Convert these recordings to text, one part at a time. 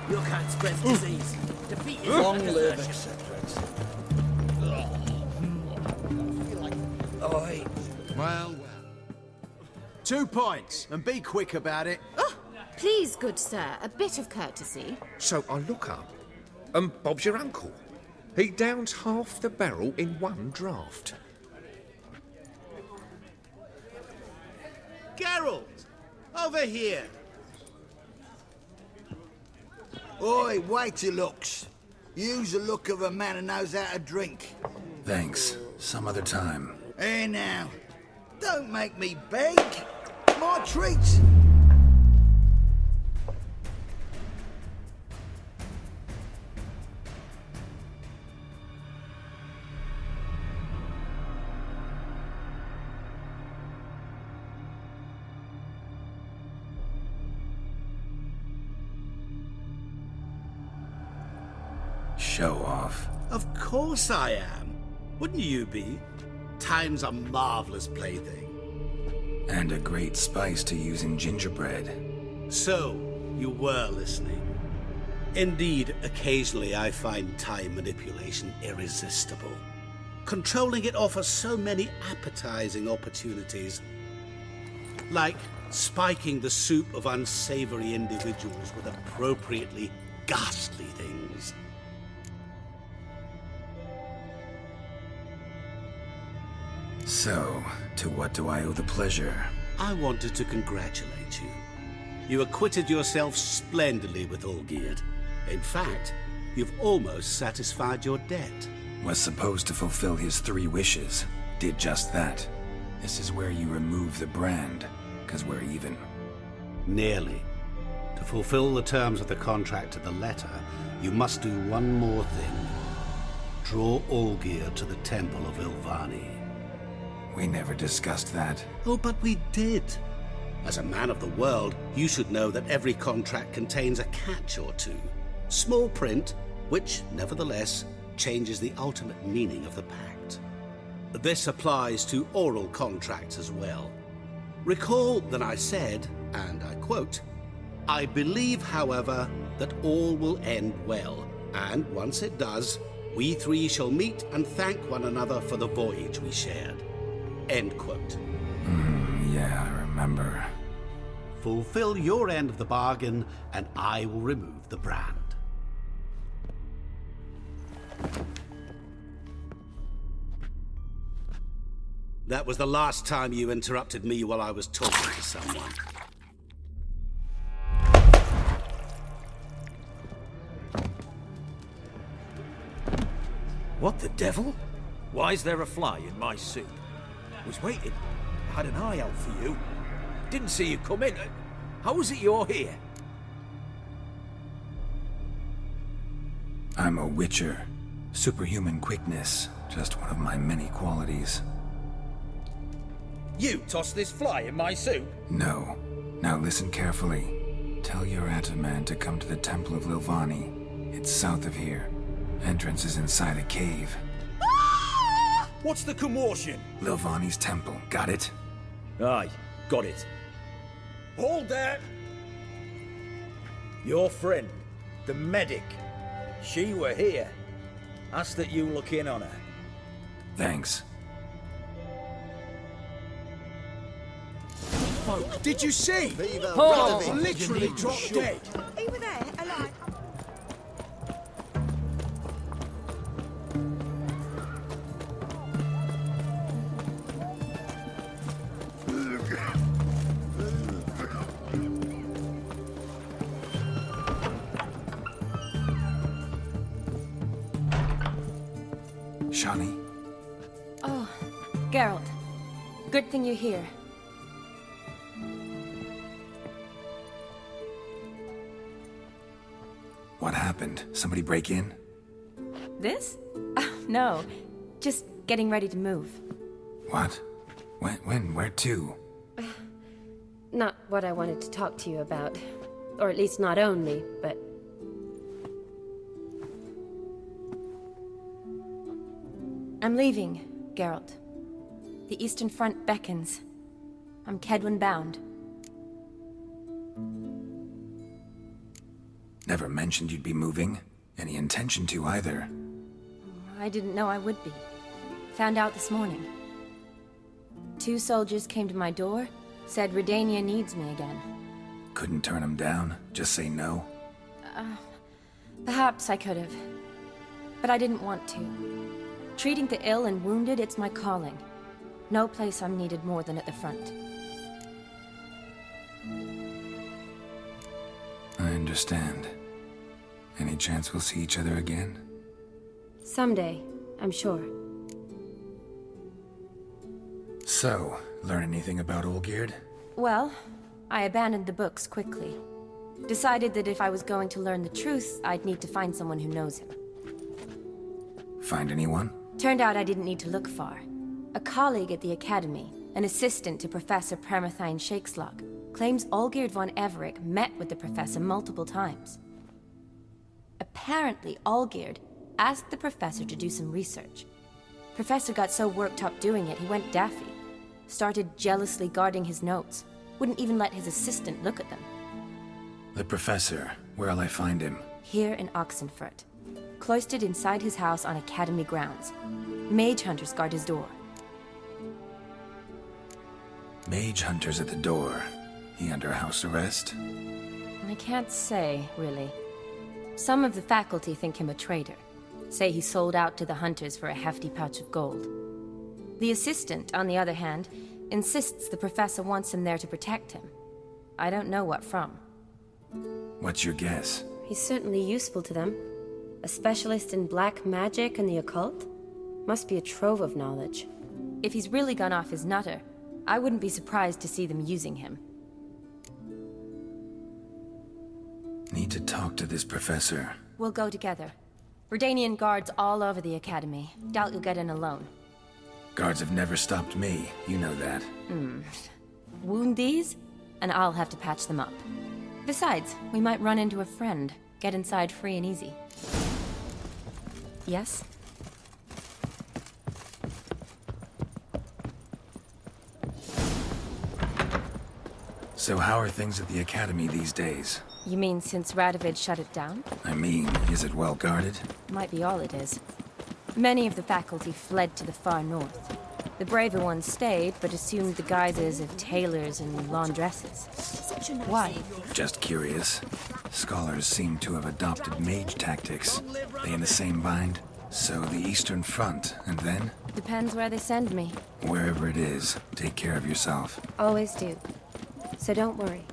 You can't spread disease. Defeat is Long a live desertion. Oi. Well. 2 points, and be quick about it. Oh, please, good sir, a bit of courtesy. So I look up, and Bob's your uncle. He downs half the barrel in one draught. Geralt! Over here! Oi, wait your looks. Use the look of a man who knows how to drink. Thanks. Some other time. Here now. Don't make me beg. My treat. Show off. Of course I am. Wouldn't you be? Time's a marvelous plaything. And a great spice to use in gingerbread. So, you were listening. Indeed, occasionally I find time manipulation irresistible. Controlling it offers so many appetizing opportunities. Like spiking the soup of unsavory individuals with appropriately ghastly things. So, to what do I owe the pleasure? I wanted to congratulate you. You acquitted yourself splendidly with Olgierd. In fact, you've almost satisfied your debt. Was supposed to fulfill his 3 wishes. Did just that. This is where you remove the brand, 'cause we're even. Nearly. To fulfill the terms of the contract to the letter, you must do one more thing. Draw Olgierd to the Temple of Ilvani. We never discussed that. Oh, but we did. As a man of the world, you should know that every contract contains a catch or two. Small print, which, nevertheless, changes the ultimate meaning of the pact. This applies to oral contracts as well. Recall that I said, and I quote, "I believe, however, that all will end well, and once it does, we 3 shall meet and thank one another for the voyage we shared." End quote. Yeah, I remember. Fulfill your end of the bargain, and I will remove the brand. That was the last time you interrupted me while I was talking to someone. What the devil? Why is there a fly in my soup? Was waiting. Had an eye out for you. Didn't see you come in. How is it you're here? I'm a witcher. Superhuman quickness. Just one of my many qualities. You tossed this fly in my soup? No. Now listen carefully. Tell your Ataman to come to the Temple of Ilvani. It's south of here. Entrance is inside a cave. What's the commotion? Lilvani's temple. Got it? Aye, got it. Hold there! Your friend, the medic. She were here. Ask that you look in on her. Thanks. Folk, did you see? Oh. Brother literally dropped dead. Over there, alive. Shani? Oh, Geralt. Good thing you're here. What happened? Somebody break in? This? No. Just getting ready to move. What? When? Where to? Not what I wanted to talk to you about. Or at least not only, but... I'm leaving, Geralt. The Eastern Front beckons. I'm Kedwin bound. Never mentioned you'd be moving. Any intention to either. I didn't know I would be. Found out this morning. 2 soldiers came to my door, said Redania needs me again. Couldn't turn him down? Just say no? Perhaps I could have. But I didn't want to. Treating the ill and wounded, it's my calling. No place I'm needed more than at the front. I understand. Any chance we'll see each other again? Someday, I'm sure. So, learn anything about Olgierd? Well, I abandoned the books quickly. Decided that if I was going to learn the truth, I'd need to find someone who knows him. Find anyone? Turned out I didn't need to look far. A colleague at the Academy, an assistant to Professor Pramathine Shakeslog, claims Olgierd von Everec met with the professor multiple times. Apparently, Olgierd asked the professor to do some research. Professor got so worked up doing it, he went daffy. Started jealously guarding his notes. Wouldn't even let his assistant look at them. The professor. Where'll I find him? Here in Oxenfurt. Cloistered inside his house on Academy grounds. Mage hunters guard his door. Mage hunters at the door. He under house arrest? I can't say, really. Some of the faculty think him a traitor. Say he sold out to the hunters for a hefty pouch of gold. The assistant, on the other hand, insists the professor wants him there to protect him. I don't know what from. What's your guess? He's certainly useful to them. A specialist in black magic and the occult? Must be a trove of knowledge. If he's really gone off his nutter, I wouldn't be surprised to see them using him. Need to talk to this professor. We'll go together. Redanian guards all over the Academy. Doubt you'll get in alone. Guards have never stopped me, you know that. Wound these, and I'll have to patch them up. Besides, we might run into a friend. Get inside free and easy. Yes? So how are things at the Academy these days? You mean since Radovid shut it down? I mean, is it well guarded? Might be all it is. Many of the faculty fled to the far north. The braver ones stayed, but assumed the guises of tailors and laundresses. Why? Just curious. Scholars seem to have adopted mage tactics. They in the same bind? So the Eastern Front, and then? Depends where they send me. Wherever it is, take care of yourself. Always do. So don't worry.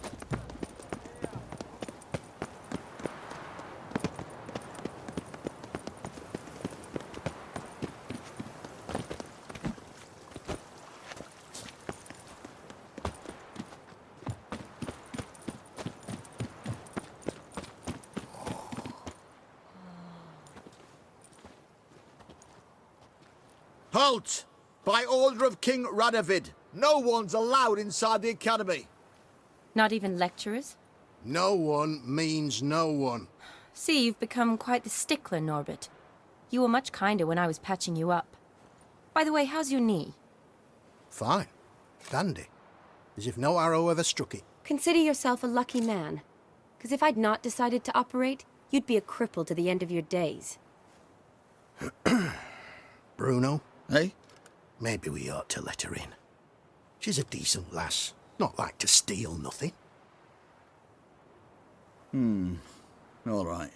Halt! By order of King Radovid, no one's allowed inside the Academy. Not even lecturers? No one means no one. See, you've become quite the stickler, Norbert. You were much kinder when I was patching you up. By the way, how's your knee? Fine. Dandy. As if no arrow ever struck it. Consider yourself a lucky man. Because if I'd not decided to operate, you'd be a cripple to the end of your days. Bruno, Eh? maybe we ought to let her in. She's a decent lass. Not like to steal nothing. All right.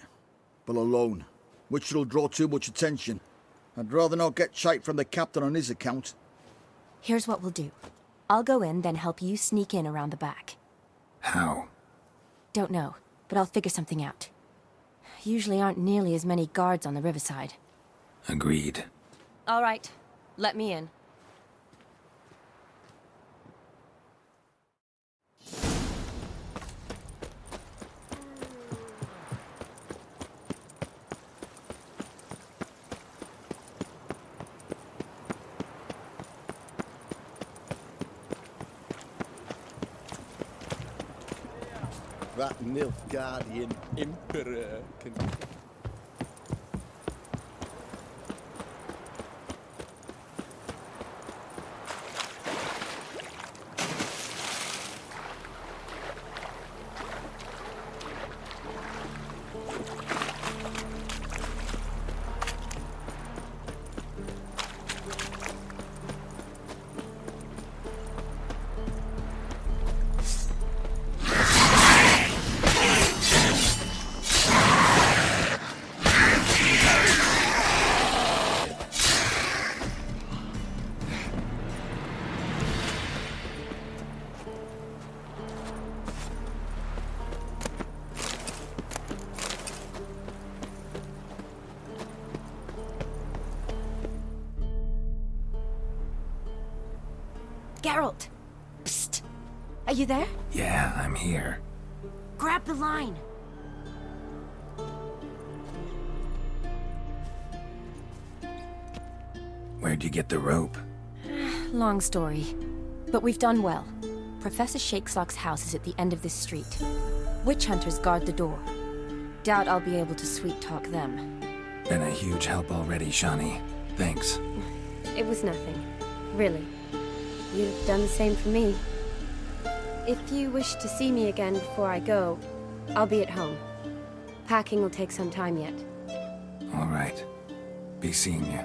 But alone, which will draw too much attention. I'd rather not get shite from the captain on his account. Here's what we'll do. I'll go in, then help you sneak in around the back. How? Don't know, but I'll figure something out. Usually aren't nearly as many guards on the riverside. Agreed. All right, let me in. That Nilfgaardian emperor can... Geralt! Psst! Are you there? Yeah, I'm here. Grab the line! Where'd you get the rope? Long story. But we've done well. Professor Shakesock's house is at the end of this street. Witch hunters guard the door. Doubt I'll be able to sweet-talk them. Been a huge help already, Shani. Thanks. It was nothing. Really. You've done the same for me. If you wish to see me again before I go, I'll be at home. Packing will take some time yet. All right. Be seeing you.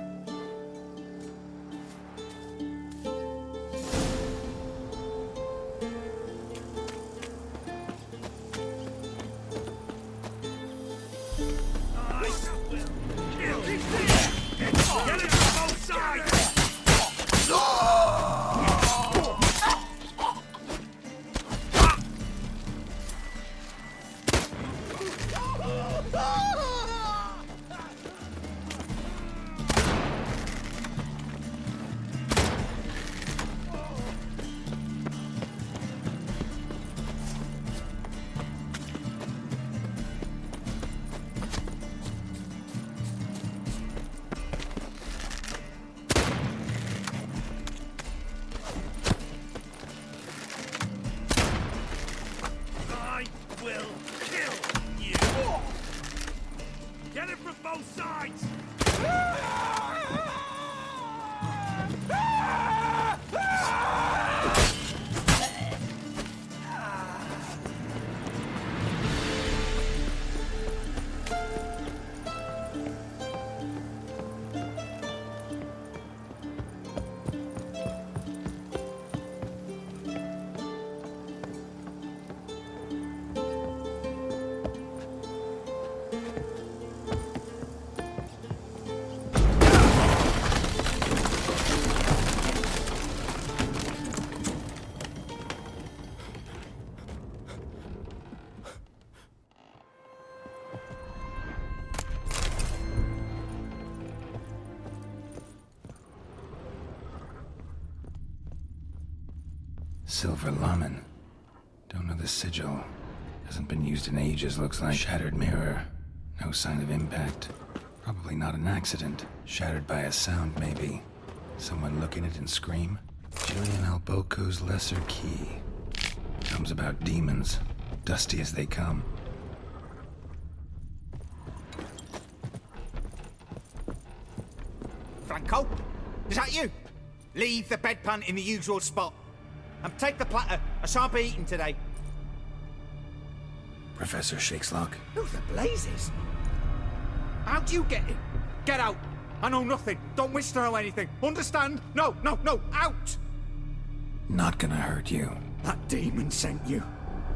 Silver Laman. Don't know the sigil. Hasn't been used in ages, looks like. Shattered mirror. No sign of impact. Probably not an accident. Shattered by a sound, maybe. Someone look in it and scream. Julian Alboco's lesser key. Comes about demons. Dusty as they come. Franco? Is that you? Leave the bedpan in the usual spot. And take the platter. I shan't be eating today. Professor Shakesock. Who the blazes? How'd you get in? Get out. I know nothing. Don't wish to know anything. Understand? No, no, no. Out! Not gonna hurt you. That demon sent you.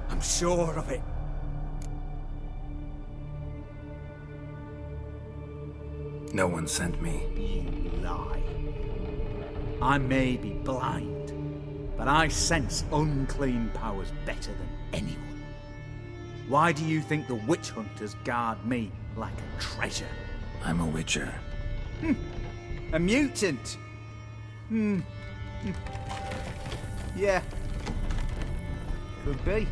I'm sure of it. No one sent me. You lie. I may be blind, but I sense unclean powers better than anyone. Why do you think the witch hunters guard me like a treasure? I'm a witcher. A mutant? Yeah. Could be.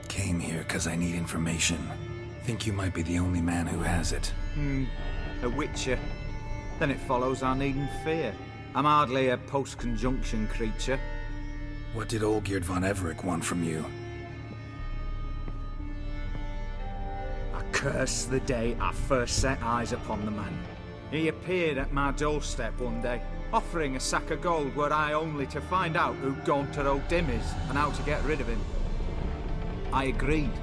Came here because I need information. Think you might be the only man who has it. A witcher. Then it follows I needn't fear. I'm hardly a post-conjunction creature. What did Olgierd von Everec want from you? I curse the day I first set eyes upon the man. He appeared at my doorstep one day, offering a sack of gold were I only to find out who Gaunter O'Dim is and how to get rid of him. I agreed.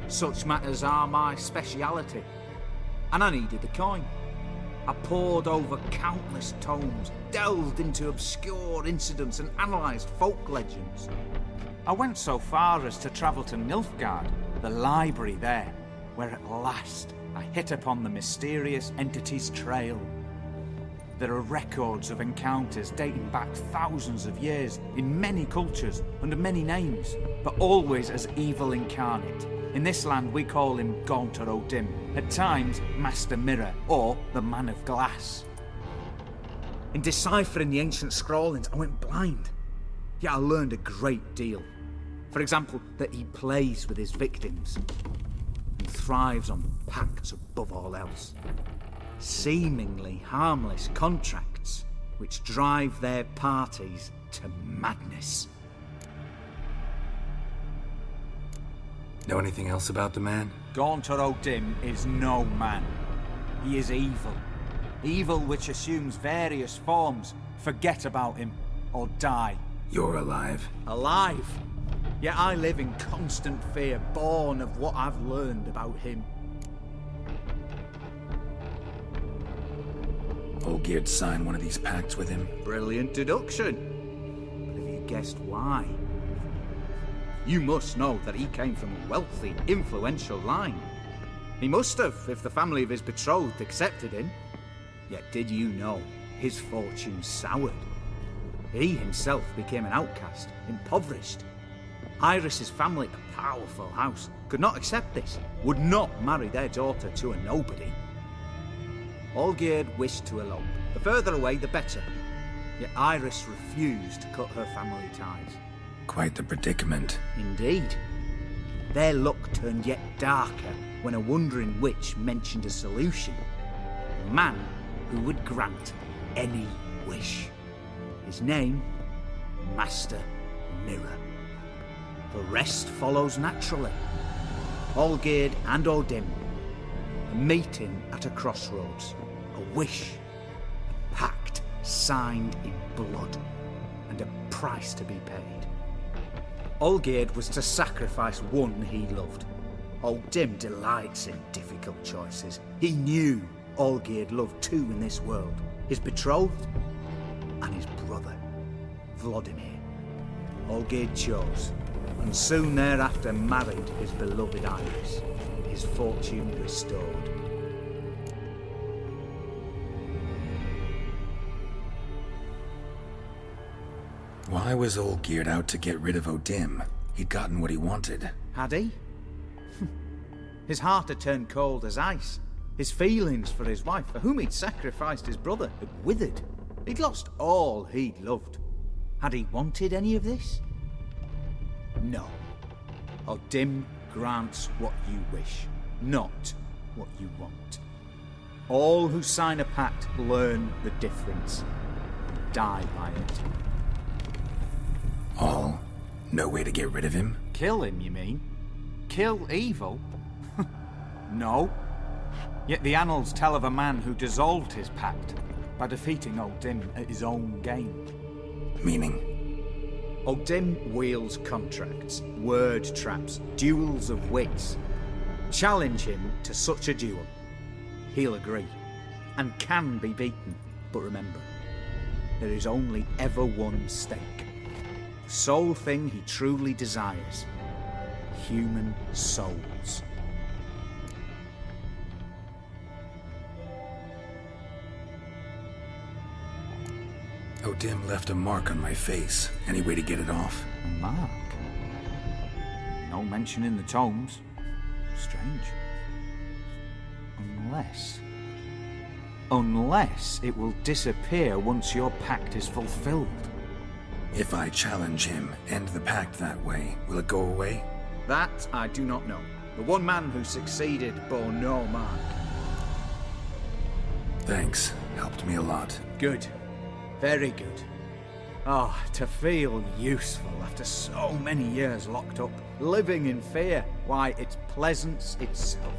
Such matters are my speciality. And I needed the coin. I pored over countless tomes, delved into obscure incidents and analysed folk legends. I went so far as to travel to Nilfgaard, the library there, where at last I hit upon the mysterious entity's trail. There are records of encounters dating back thousands of years in many cultures under many names, but always as evil incarnate. In this land we call him Gaunter O'Dim, at times Master Mirror or the Man of Glass. In deciphering the ancient scrawlings, I went blind. Yet I learned a great deal. For example, that he plays with his victims and thrives on pacts above all else. Seemingly harmless contracts which drive their parties to madness. Know anything else about the man? Gaunter O'Dim is no man. He is evil. Evil which assumes various forms. Forget about him, or die. You're alive. Alive? Yet I live in constant fear, born of what I've learned about him. Olgierd signed one of these pacts with him. Brilliant deduction. But have you guessed why? You must know that he came from a wealthy, influential line. He must have, if the family of his betrothed accepted him. Yet did you know his fortune soured? He himself became an outcast, impoverished. Iris's family, a powerful house, could not accept this, would not marry their daughter to a nobody. Olgierd wished to elope. The further away, the better. Yet Iris refused to cut her family ties. Quite the predicament. Indeed. Their luck turned yet darker when a wandering witch mentioned a solution. A man who would grant any wish. His name, Master Mirror. The rest follows naturally. Olgierd and O'Dim, a meeting at a crossroads, a wish, a pact signed in blood, and a price to be paid. Olgierd was to sacrifice one he loved. O'Dim delights in difficult choices. He knew Olgierd loved two in this world, his betrothed and his brother, Vladimir. Olgierd chose, and soon thereafter married his beloved Iris, his fortune restored. Why was Olgierd out to get rid of O'Dim? He'd gotten what he wanted. Had he? His heart had turned cold as ice. His feelings for his wife, for whom he'd sacrificed his brother, had withered. He'd lost all he'd loved. Had he wanted any of this? No. O'Dim grants what you wish, not what you want. All who sign a pact learn the difference, die by it. All? No way to get rid of him? Kill him, you mean? Kill evil? No. Yet the annals tell of a man who dissolved his pact by defeating O'Dim at his own game. Meaning? O'Dim wields contracts, word traps, duels of wits. Challenge him to such a duel. He'll agree, and can be beaten. But remember, there is only ever one stake. The sole thing he truly desires. Human souls. O'Dim left a mark on my face. Any way to get it off? A mark? No mention in the tomes. Strange. Unless it will disappear once your pact is fulfilled. If I challenge him, end the pact that way, will it go away? That I do not know. The one man who succeeded bore no mark. Thanks. Helped me a lot. Good. Very good. Oh, to feel useful after so many years locked up, living in fear. Why, it's pleasance itself.